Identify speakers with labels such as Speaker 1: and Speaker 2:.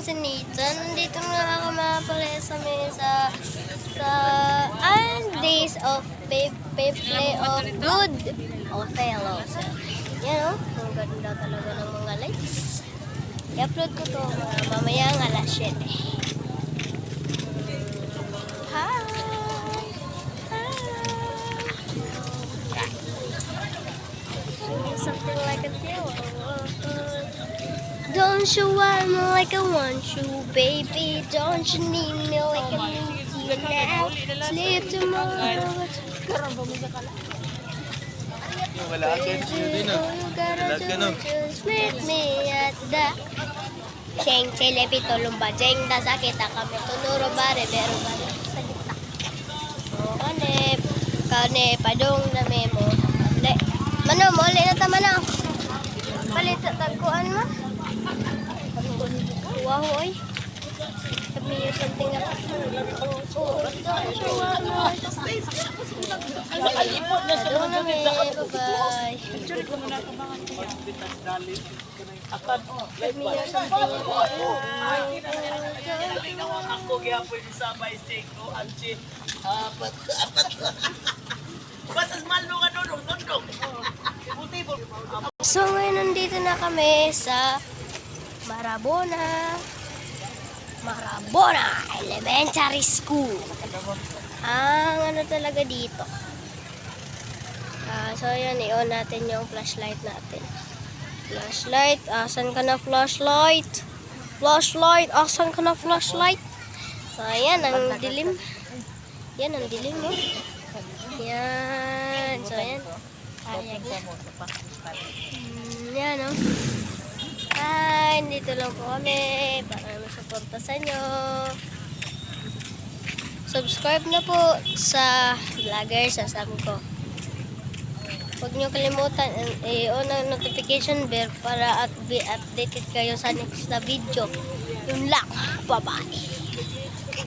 Speaker 1: si Nathan. Nandito na ako mga pala sa Days of Play of Good Othello. So, yan o. Ang ganda talaga ng mga lights. I-upload ko to mamaya ang alas 7. Hi! Something like a tail. Don't you want me like I want you, baby? Don't you need me like I need you now? Sleep tomorrow.
Speaker 2: Wala akin. Hindi na.
Speaker 1: You gotta
Speaker 2: Wala ka, no?
Speaker 1: just meet me at the Cheng Chelepi Tulumba Cheng da sakit kami tunuro bare pero bare sakit ta. So kane padong na memo. Le. Mano mo le na ta mano. Palit sa tagkuan mo. Wow oy. Sabi niyo something na.
Speaker 3: Alipod na sa mga
Speaker 1: Bye.
Speaker 3: Actually, kung nakabangan ko yung bitas dali, akan, ako kaya po yung isa by siko, anchi, apat. Basas malo ka doon, sundok.
Speaker 1: So ngayon nandito na kami sa Marabona Elementary School. Ang ano talaga dito. So yan, i-on natin yung flashlight natin. Flashlight, asan ka na flashlight? Flashlight, asan ka na flashlight? So yan, ang dilim. Yan, ang dilim mo. Yan, so yan. Ayag na. Yan, oh. Hi, dito lang po kami para masuporta sa inyo. Subscribe na po sa vlogger sa ko. Huwag niyo kalimutan i-on ang notification bell para be updated kayo sa next na video. Yun lang. Bye-bye.